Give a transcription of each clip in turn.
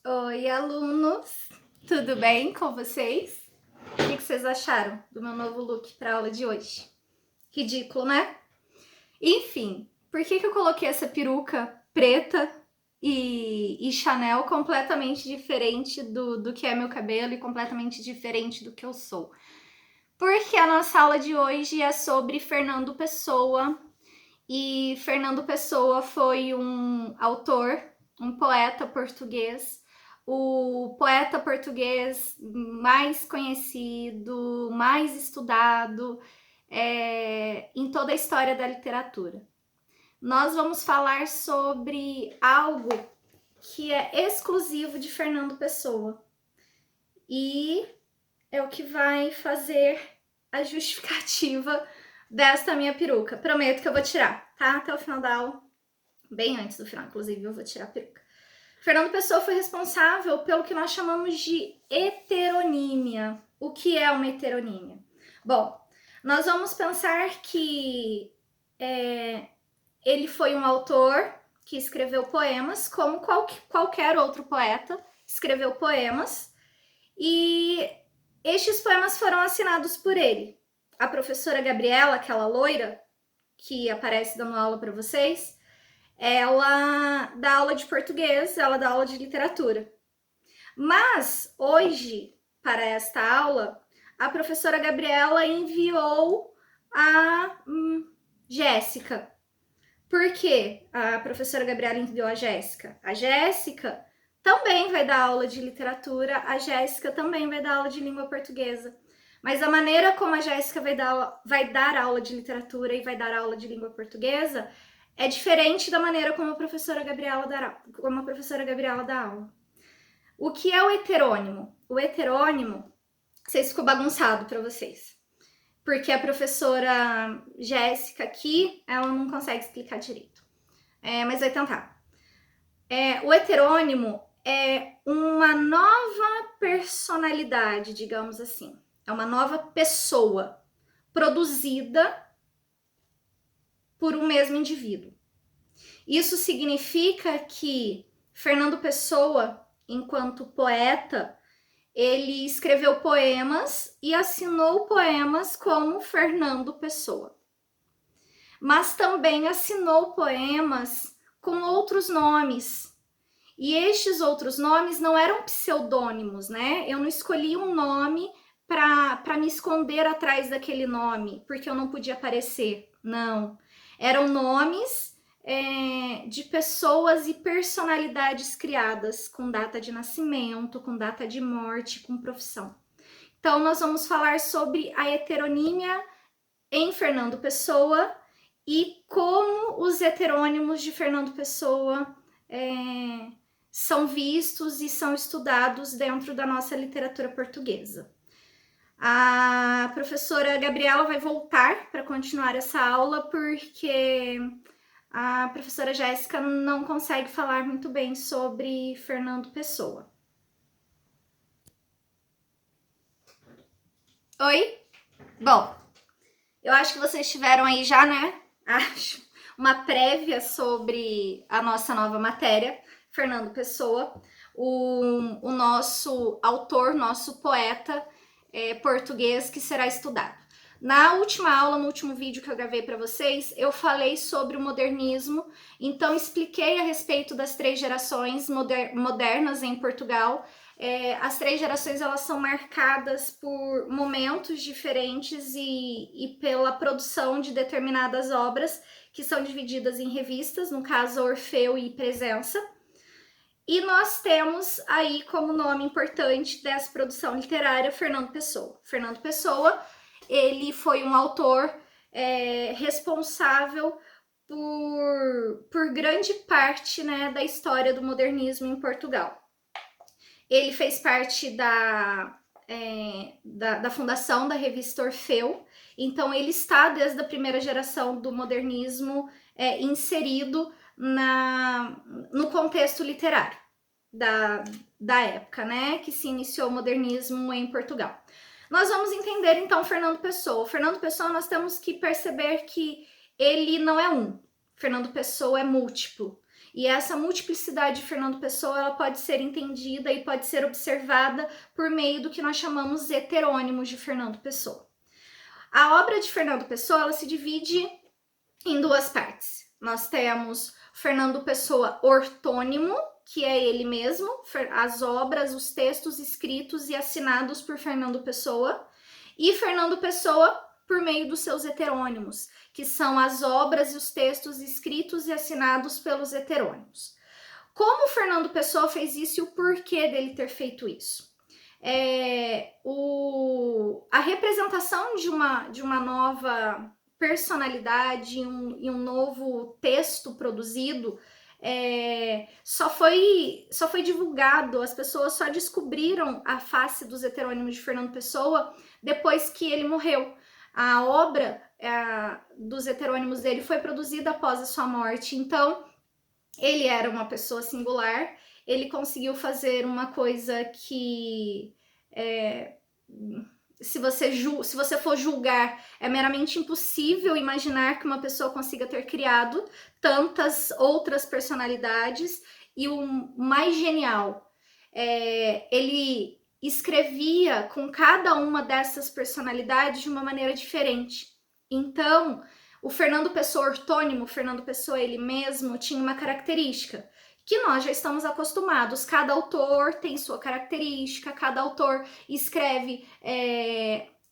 Oi, alunos! Tudo bem com vocês? O que vocês acharam do meu novo look para a aula de hoje? Ridículo, né? Enfim, por que eu coloquei essa peruca preta e Chanel completamente diferente do que é meu cabelo e completamente diferente do que eu sou? Porque a nossa aula de hoje é sobre Fernando Pessoa, e Fernando Pessoa foi um autor, um poeta português, o poeta português mais conhecido, mais estudado em toda a história da literatura. Nós vamos falar sobre algo que é exclusivo de Fernando Pessoa e é o que vai fazer a justificativa desta minha peruca. Prometo que eu vou tirar, tá? Até o final da aula. Bem antes do final, inclusive, eu vou tirar a peruca. Fernando Pessoa foi responsável pelo que nós chamamos de heteronímia. O que é uma heteronímia? Bom, nós vamos pensar que ele foi um autor que escreveu poemas, como qualquer outro poeta escreveu poemas, e estes poemas foram assinados por ele. A professora Gabriela, aquela loira que aparece dando aula para vocês, ela dá aula de português, ela dá aula de literatura. Mas hoje, para esta aula, a professora Gabriela enviou a Jéssica. Por que a professora Gabriela enviou a Jéssica? A Jéssica também vai dar aula de literatura, a Jéssica também vai dar aula de língua portuguesa. Mas a maneira como a Jéssica vai dar aula de literatura e vai dar aula de língua portuguesa é diferente da maneira como a professora Gabriela dá aula. O que é o heterônimo? O heterônimo, sei se ficou bagunçado para vocês, porque a professora Jéssica aqui, ela não consegue explicar direito. Mas vai tentar. O heterônimo é uma nova personalidade, digamos assim. É uma nova pessoa produzida por um mesmo indivíduo. Isso significa que Fernando Pessoa, enquanto poeta, ele escreveu poemas e assinou poemas como Fernando Pessoa. Mas também assinou poemas com outros nomes. E estes outros nomes não eram pseudônimos, né? Eu não escolhi um nome para me esconder atrás daquele nome, porque eu não podia aparecer. Não. Eram nomes de pessoas e personalidades criadas, com data de nascimento, com data de morte, com profissão. Então, nós vamos falar sobre a heteronímia em Fernando Pessoa e como os heterônimos de Fernando Pessoa são vistos e são estudados dentro da nossa literatura portuguesa. A professora Gabriela vai voltar para continuar essa aula porque a professora Jéssica não consegue falar muito bem sobre Fernando Pessoa. Oi? Bom, eu acho que vocês tiveram aí já, né? Acho uma prévia sobre a nossa nova matéria, Fernando Pessoa, o nosso autor, nosso poeta português que será estudado. Na última aula, no último vídeo que eu gravei para vocês, eu falei sobre o modernismo, então expliquei a respeito das 3 gerações modernas em Portugal. As 3 gerações elas são marcadas por momentos diferentes e pela produção de determinadas obras que são divididas em revistas, no caso Orfeu e Presença. E nós temos aí como nome importante dessa produção literária Fernando Pessoa. Fernando Pessoa, ele foi um autor responsável por grande parte, né, da história do modernismo em Portugal. Ele fez parte da fundação da revista Orfeu, então ele está desde a primeira geração do modernismo inserido no contexto literário da época, né, que se iniciou o modernismo em Portugal. Nós vamos entender então Fernando Pessoa. Fernando Pessoa, nós temos que perceber que ele não é um. Fernando Pessoa é múltiplo. E essa multiplicidade de Fernando Pessoa, ela pode ser entendida e pode ser observada por meio do que nós chamamos heterônimos de Fernando Pessoa. A obra de Fernando Pessoa, ela se divide em duas partes. Nós temos Fernando Pessoa ortônimo, que é ele mesmo, as obras, os textos escritos e assinados por Fernando Pessoa, e Fernando Pessoa por meio dos seus heterônimos, que são as obras e os textos escritos e assinados pelos heterônimos. Como Fernando Pessoa fez isso e o porquê dele ter feito isso? A representação de uma nova personalidade e um novo texto produzido só foi divulgado, as pessoas só descobriram a face dos heterônimos de Fernando Pessoa depois que ele morreu. A obra dos heterônimos dele foi produzida após a sua morte, então ele era uma pessoa singular, ele conseguiu fazer uma coisa que se você for julgar, é meramente impossível imaginar que uma pessoa consiga ter criado tantas outras personalidades. E o mais genial, ele escrevia com cada uma dessas personalidades de uma maneira diferente. Então, o Fernando Pessoa ortônimo, Fernando Pessoa ele mesmo, tinha uma característica que nós já estamos acostumados. Cada autor tem sua característica, cada autor escreve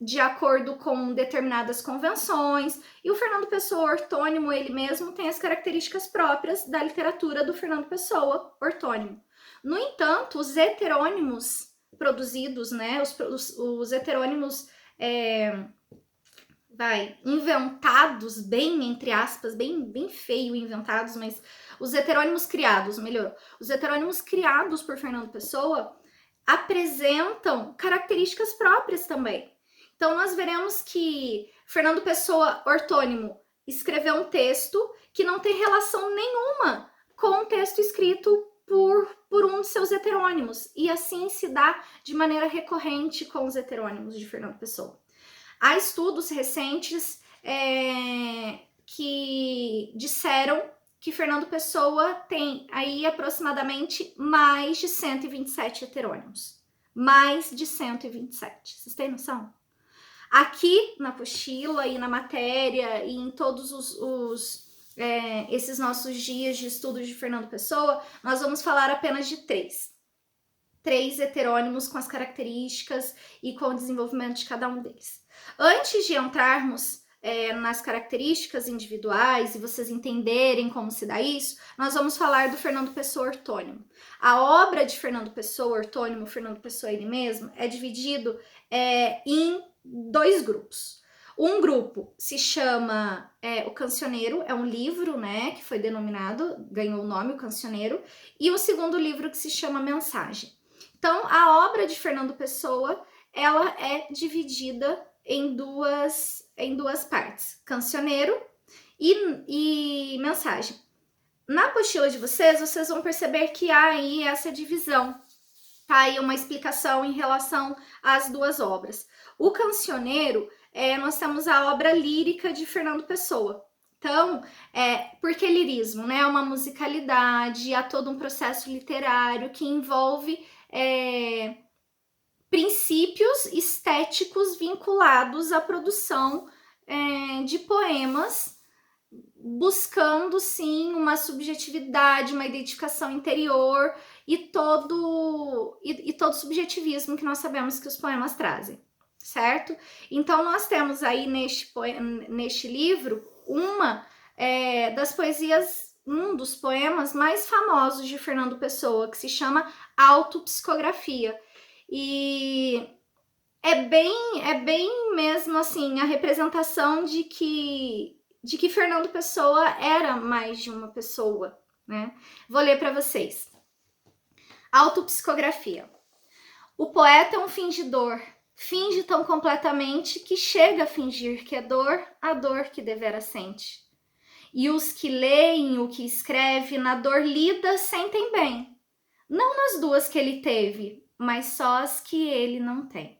de acordo com determinadas convenções, e o Fernando Pessoa ortônimo, ele mesmo, tem as características próprias da literatura do Fernando Pessoa ortônimo. No entanto, os heterônimos produzidos, né, os heterônimos inventados, bem, entre aspas, bem feio inventados, mas os heterônimos criados, melhor, os heterônimos criados por Fernando Pessoa apresentam características próprias também. Então, nós veremos que Fernando Pessoa ortônimo escreveu um texto que não tem relação nenhuma com o texto escrito por um de seus heterônimos, e assim se dá de maneira recorrente com os heterônimos de Fernando Pessoa. Há estudos recentes que disseram que Fernando Pessoa tem aí aproximadamente mais de 127 heterônimos. Mais de 127. Vocês têm noção? Aqui na apostila e na matéria e em todos esses nossos dias de estudos de Fernando Pessoa, nós vamos falar apenas de três heterônimos com as características e com o desenvolvimento de cada um deles. Antes de entrarmos nas características individuais e vocês entenderem como se dá isso, nós vamos falar do Fernando Pessoa ortônimo. A obra de Fernando Pessoa ortônimo, Fernando Pessoa ele mesmo, é dividido em dois grupos. Um grupo se chama O Cancioneiro, é um livro, né, que foi denominado, ganhou o nome O Cancioneiro, e o segundo livro que se chama Mensagem. Então, a obra de Fernando Pessoa, ela é dividida em duas partes, Cancioneiro e Mensagem. Na apostila de vocês vão perceber que há aí essa divisão, tá aí uma explicação em relação às duas obras. O Cancioneiro, nós temos a obra lírica de Fernando Pessoa. Então, por que lirismo? Né? É uma musicalidade, há todo um processo literário que envolve princípios estéticos vinculados à produção de poemas, buscando, sim, uma subjetividade, uma identificação interior e todo subjetivismo que nós sabemos que os poemas trazem, certo? Então, nós temos aí neste livro uma das poesias, um dos poemas mais famosos de Fernando Pessoa, que se chama Autopsicografia. E é bem mesmo assim a representação de que Fernando Pessoa era mais de uma pessoa, né? Vou ler para vocês. Autopsicografia. O poeta é um fingidor, finge tão completamente que chega a fingir que é dor a dor que devera sente. E os que leem o que escreve na dor lida sentem bem, não nas duas que ele teve, mas só as que ele não tem.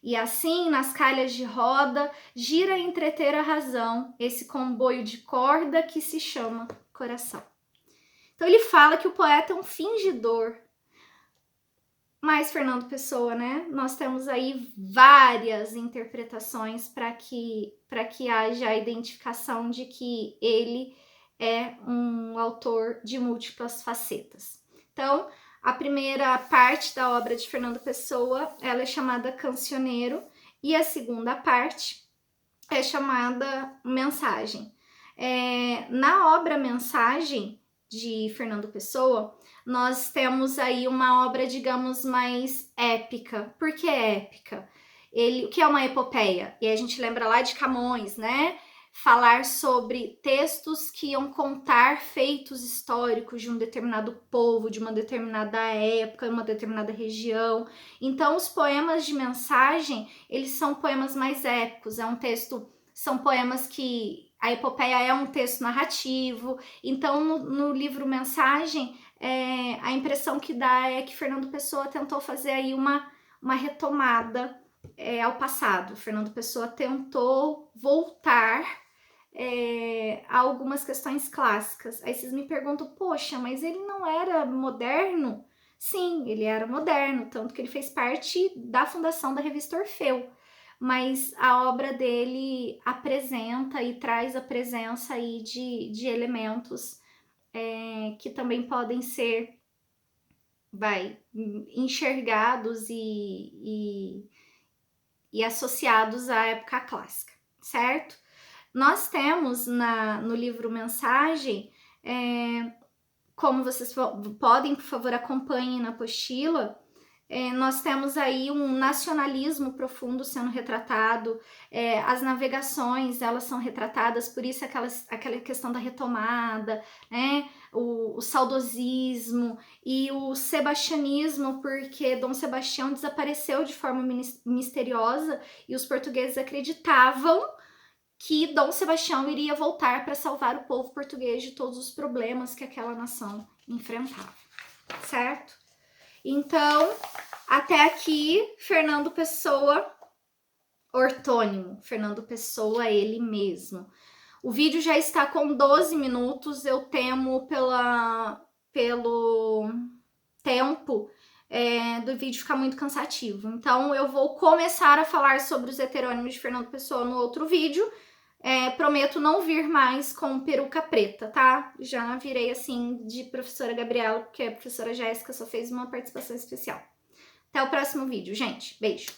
E assim, nas calhas de roda, gira a entreter a razão, esse comboio de corda que se chama coração. Então ele fala que o poeta é um fingidor. Mas Fernando Pessoa, né? Nós temos aí várias interpretações para que haja a identificação de que ele é um autor de múltiplas facetas. Então, a primeira parte da obra de Fernando Pessoa, ela é chamada Cancioneiro, e a segunda parte é chamada Mensagem. Na obra Mensagem, de Fernando Pessoa, nós temos aí uma obra, digamos, mais épica. Por que épica? O que é uma epopeia? E a gente lembra lá de Camões, né? Falar sobre textos que iam contar feitos históricos de um determinado povo, de uma determinada época, uma determinada região. Então, os poemas de Mensagem, eles são poemas mais épicos. São poemas que a epopeia é um texto narrativo. Então, no livro Mensagem, a impressão que dá é que Fernando Pessoa tentou fazer aí uma retomada ao passado. Fernando Pessoa tentou voltar a algumas questões clássicas. Aí vocês me perguntam, poxa, mas ele não era moderno? Sim, ele era moderno, tanto que ele fez parte da fundação da revista Orfeu. Mas a obra dele apresenta e traz a presença aí de elementos que também podem ser enxergados e associados à época clássica, certo? Nós temos no livro Mensagem, como vocês podem, por favor, acompanhem na apostila, nós temos aí um nacionalismo profundo sendo retratado, as navegações, elas são retratadas, por isso aquela questão da retomada, né? O saudosismo e o sebastianismo, porque Dom Sebastião desapareceu de forma misteriosa e os portugueses acreditavam que Dom Sebastião iria voltar para salvar o povo português de todos os problemas que aquela nação enfrentava, certo? Então, até aqui, Fernando Pessoa, ortônimo, Fernando Pessoa, ele mesmo. O vídeo já está com 12 minutos, eu temo pelo tempo do vídeo ficar muito cansativo. Então, eu vou começar a falar sobre os heterônimos de Fernando Pessoa no outro vídeo. Prometo não vir mais com peruca preta, tá? Já virei assim de professora Gabriela, porque a professora Jéssica só fez uma participação especial. Até o próximo vídeo, gente. Beijo!